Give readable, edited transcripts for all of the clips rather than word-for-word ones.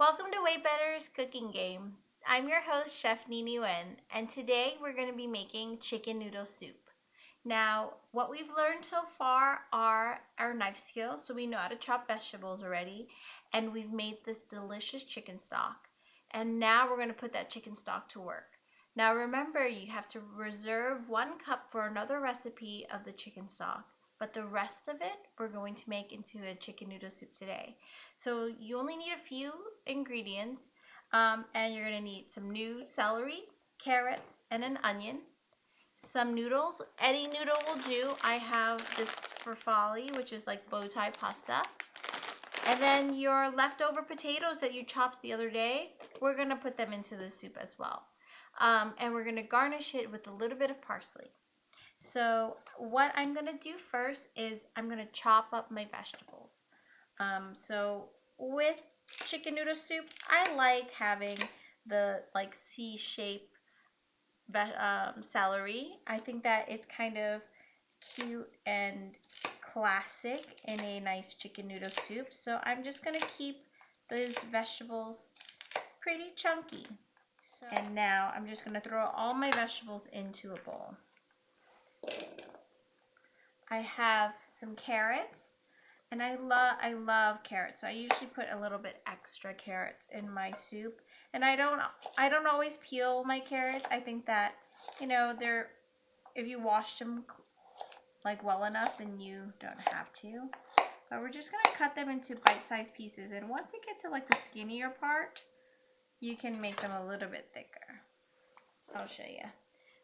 Welcome to WayBetter's cooking game. I'm your host, Chef Nini Nguyen, and today we're going to be making chicken noodle soup. Now, what we've learned so far are our knife skills, so we know how to chop vegetables already, and we've made this delicious chicken stock. And now we're going to put that chicken stock to work. Now remember, you have to reserve 1 cup for another recipe of the chicken stock, but the rest of it we're going to make into a chicken noodle soup today. So you only need a few ingredients, and you're going to need some new celery, carrots, and an onion. Some noodles, any noodle will do. I have this farfalle, which is like bow tie pasta. And then your leftover potatoes that you chopped the other day, we're going to put them into the soup as well. And we're going to garnish it with a little bit of parsley. So what I'm going to do first is I'm going to chop up my vegetables. So with chicken noodle soup, I like having the like C-shape celery. I think that it's kind of cute and classic in a nice chicken noodle soup. So I'm just going to keep those vegetables pretty chunky. And now I'm just going to throw all my vegetables into a bowl. I have some carrots, and I love carrots. So I usually put a little bit extra carrots in my soup. And I don't always peel my carrots. I think that, if you wash them like well enough, then you don't have to. But we're just gonna cut them into bite-sized pieces, and once it gets to like the skinnier part, you can make them a little bit thicker. I'll show you.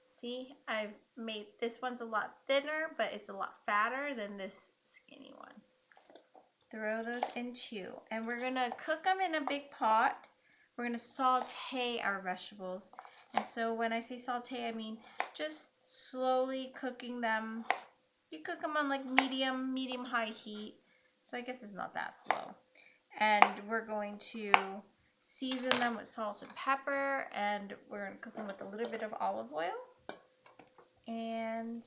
See, I've made, this one's a lot thinner, but it's a lot fatter than this skinny one. Throw those in too. And we're gonna cook them in a big pot. We're gonna saute our vegetables. And so when I say saute, I mean just slowly cooking them. You cook them on like medium-high heat. So I guess it's not that slow. And we're going to season them with salt and pepper, and we're gonna cook them with a little bit of olive oil. And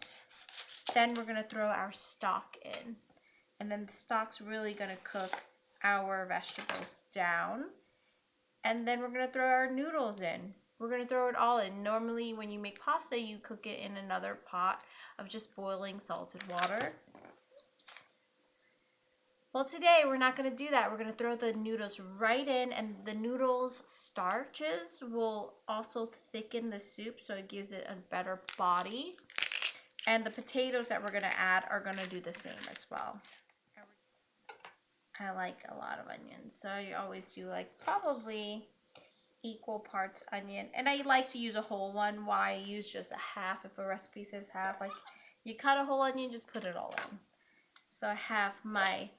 then we're gonna throw our stock in. And then the stock's really gonna cook our vegetables down. And then we're gonna throw our noodles in. We're gonna throw it all in. Normally when you make pasta, you cook it in another pot of just boiling salted water. Oops. Well, today we're not gonna do that. We're gonna throw the noodles right in, and the noodles starches will also thicken the soup, so it gives it a better body. And the potatoes that we're gonna add are gonna do the same as well. I like a lot of onions, so I always do like probably equal parts onion. And I like to use a whole one. Why use just a half if a recipe says half? Like, you cut a whole onion, just put it all in. So I have my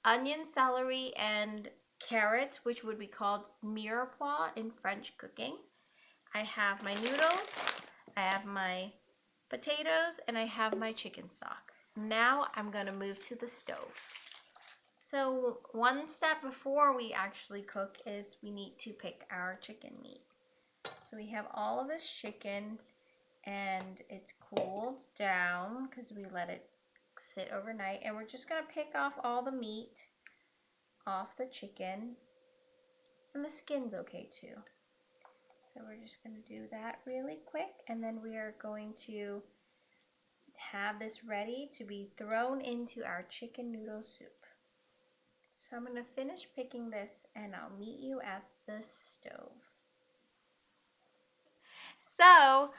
onion, celery, and carrots, which would be called mirepoix in French cooking. I have my noodles, I have my potatoes, and I have my chicken stock. Now I'm going to move to the stove. So one step before we actually cook is we need to pick our chicken meat. So we have all of this chicken, and it's cooled down because we let it sit overnight, and we're just going to pick off all the meat off the chicken, and the skin's okay too. So we're just going to do that really quick, and then we are going to have this ready to be thrown into our chicken noodle soup. So I'm going to finish picking this, and I'll meet you at the stove. So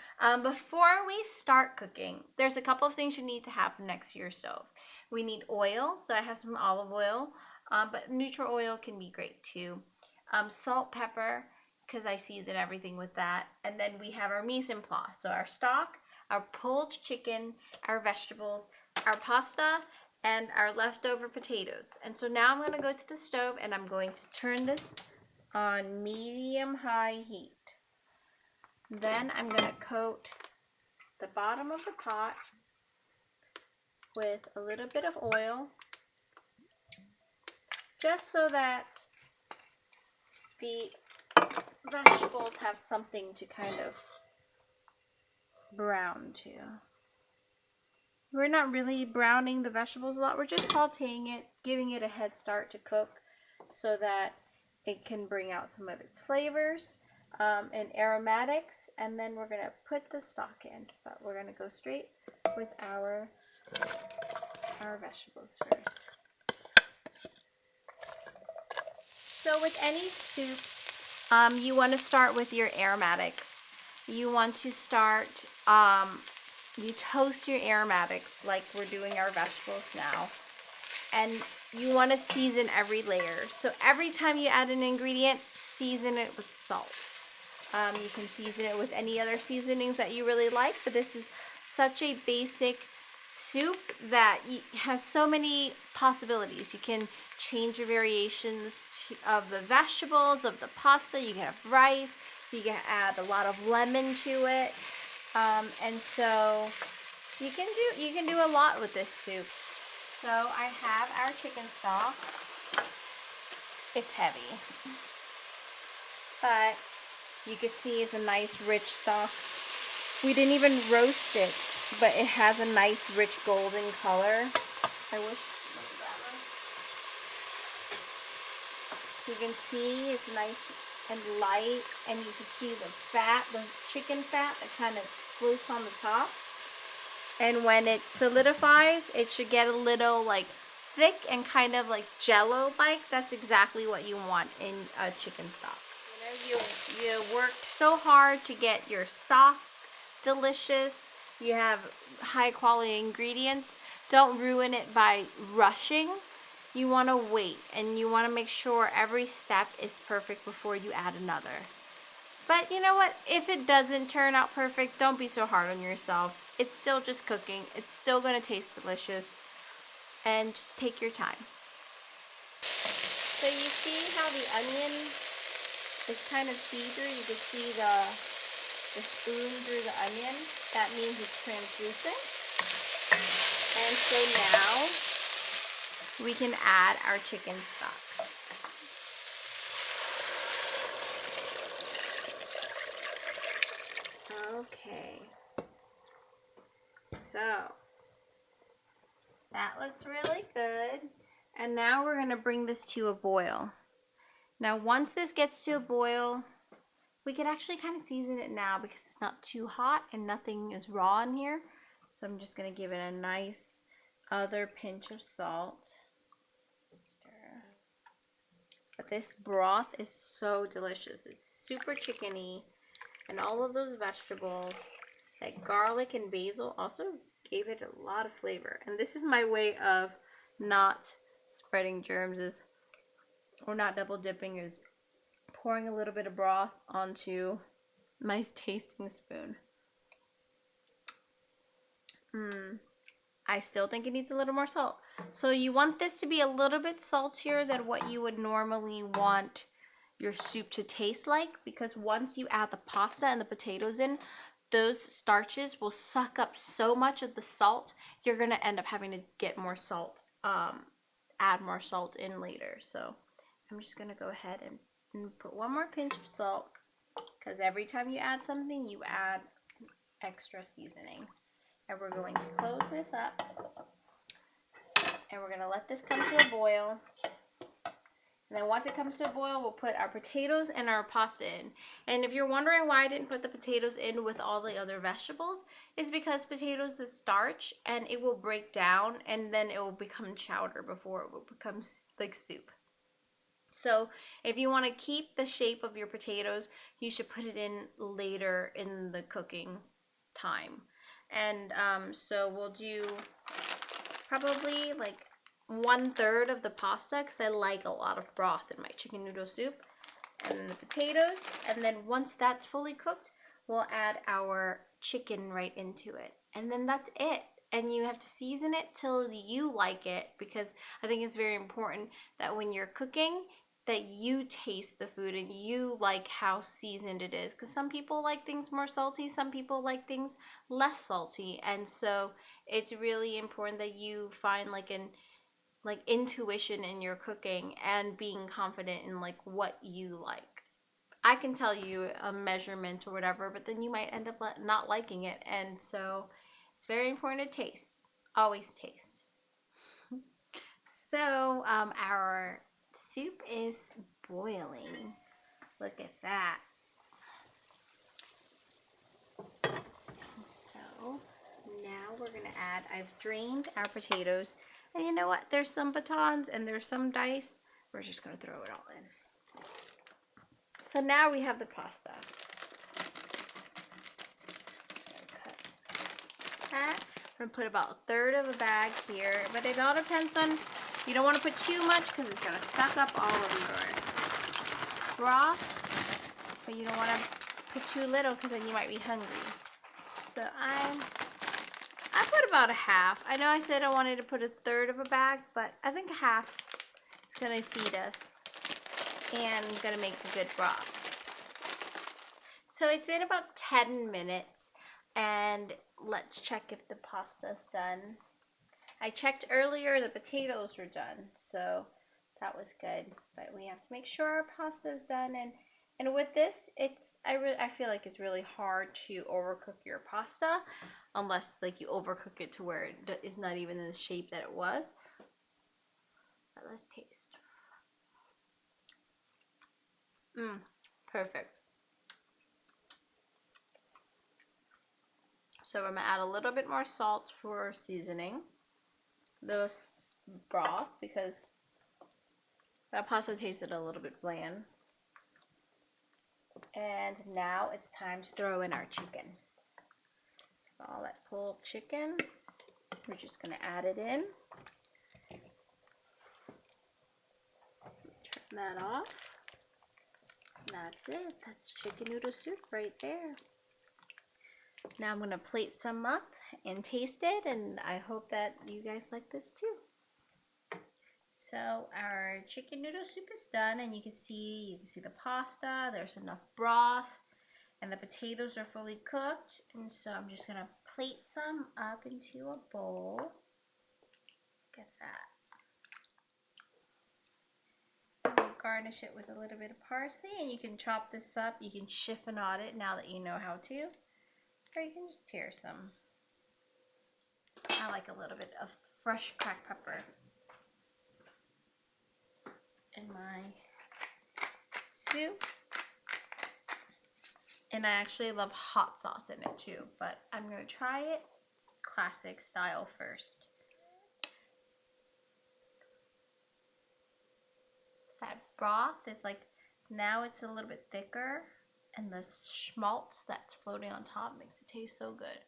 before we start cooking, there's a couple of things you need to have next to your stove. We need oil, so I have some olive oil, but neutral oil can be great too. Salt, pepper, because I season everything with that. And then we have our mise en place, so our stock, our pulled chicken, our vegetables, our pasta, and our leftover potatoes. And so now I'm going to go to the stove, and I'm going to turn this on medium-high heat. Then I'm going to coat the bottom of the pot with a little bit of oil, just so that the vegetables have something to kind of brown to. We're not really browning the vegetables a lot. We're just sauteing it, giving it a head start to cook so that it can bring out some of its flavors and aromatics. And then we're gonna put the stock in, but we're gonna go straight with our vegetables first. So with any soup, you want to start with your aromatics. You want to start, you toast your aromatics like we're doing our vegetables now. And you want to season every layer. So every time you add an ingredient, season it with salt. You can season it with any other seasonings that you really like, but this is such a basic soup that has so many possibilities. You can change your variations of the vegetables, of the pasta. You can have rice. You can add a lot of lemon to it, and so you can do a lot with this soup. So I have our chicken stock. It's heavy, but you can see it's a nice rich stock. We didn't even roast it, but it has a nice rich golden color. I wish. You can see it's nice and light, and you can see the fat, the chicken fat that kind of floats on the top. And when it solidifies, it should get a little like thick and kind of like jello-like. That's exactly what you want in a chicken stock. You worked so hard to get your stock delicious. You have high quality ingredients. Don't ruin it by rushing. You want to wait, and you want to make sure every step is perfect before you add another. But you know what? If it doesn't turn out perfect, don't be so hard on yourself. It's still just cooking. It's still going to taste delicious. And just take your time. So you see how the onion is kind of see-through? You can see the spoon through the onion. That means it's translucent. And so now we can add our chicken stock. Okay. So that looks really good. And now we're going to bring this to a boil. Now once this gets to a boil, we could actually kind of season it now because it's not too hot and nothing is raw in here. So I'm just going to give it a nice other pinch of salt. Stir. But this broth is so delicious. It's super chickeny, and all of those vegetables, that garlic and basil also gave it a lot of flavor. And this is my way of not spreading germs, or not double dipping, is pouring a little bit of broth onto my tasting spoon. I still think it needs a little more salt. So you want this to be a little bit saltier than what you would normally want your soup to taste like, because once you add the pasta and the potatoes in, those starches will suck up so much of the salt, you're going to end up having to get more salt, add more salt in later. So I'm just going to go ahead and put one more pinch of salt, because every time you add something, you add extra seasoning. And we're going to close this up, and we're going to let this come to a boil. And then once it comes to a boil, we'll put our potatoes and our pasta in. And if you're wondering why I didn't put the potatoes in with all the other vegetables, it's because potatoes is starch, and it will break down, and then it will become chowder before it will become like soup. So if you want to keep the shape of your potatoes, you should put it in later in the cooking time. And so we'll do probably like 1/3 of the pasta, because I like a lot of broth in my chicken noodle soup, and then the potatoes. And then once that's fully cooked, we'll add our chicken right into it, and then that's it. And you have to season it till you like it, because I think it's very important that when you're cooking, that you taste the food and you like how seasoned it is, because some people like things more salty, some people like things less salty. And so it's really important that you find like intuition in your cooking and being confident in like what you like. I can tell you a measurement or whatever, but then you might end up not liking it. And so it's very important to taste. Always taste. So our soup is boiling. Look at that. So now we're gonna add, I've drained our potatoes, and you know what? There's some batons and there's some dice. We're just gonna throw it all in. So now we have the pasta. I'm gonna put about a third of a bag here, but it all depends on, you don't want to put too much because it's gonna suck up all of your broth, but you don't want to put too little because then you might be hungry. So I put about a half. I know I said I wanted to put a third of a bag, but I think half is gonna feed us and gonna make a good broth. So it's been about 10 minutes, and let's check if the pasta's done. I checked earlier, the potatoes were done, so that was good. But we have to make sure our pasta's done, and with this, I feel like it's really hard to overcook your pasta, unless like you overcook it to where it is not even in the shape that it was. But let's taste. Perfect. So I'm gonna add a little bit more salt for seasoning the broth because that pasta tasted a little bit bland. And now it's time to throw in our chicken. So all that pulled chicken, we're just gonna add it in. Turn that off. That's it. That's chicken noodle soup right there. Now I'm gonna plate some up and taste it, and I hope that you guys like this too. So our chicken noodle soup is done, and you can see the pasta. There's enough broth, and the potatoes are fully cooked. And so I'm just gonna plate some up into a bowl. Look at that. Garnish it with a little bit of parsley, and you can chop this up. You can chiffonade it now that you know how to, or you can just tear some. I like a little bit of fresh cracked pepper in my soup, and I actually love hot sauce in it too, but I'm gonna try it classic style first. That broth is like, now it's a little bit thicker, and the schmaltz that's floating on top makes it taste so good.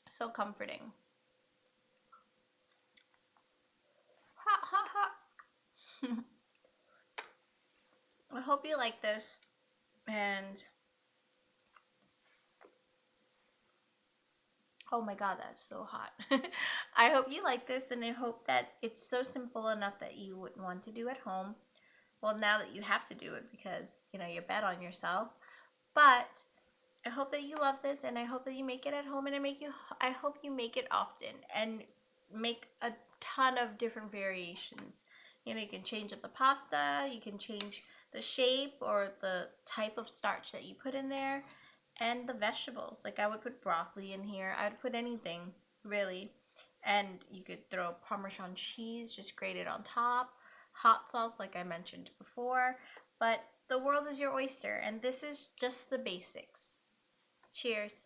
So comforting. Hot, hot, hot. I hope you like this, and oh my god, that's so hot. I hope you like this, and I hope that it's so simple enough that you wouldn't want to do at home. Well, now that you have to do it because, you know, you bet on yourself. But I hope that you love this, and I hope that you make it at home, and I hope you make it often and make a ton of different variations. You know, you can change up the pasta, you can change the shape or the type of starch that you put in there, and the vegetables. Like I would put broccoli in here. I would put anything, really. And you could throw Parmesan cheese, just grated on top. Hot sauce, like I mentioned before. But the world is your oyster, and this is just the basics. Cheers.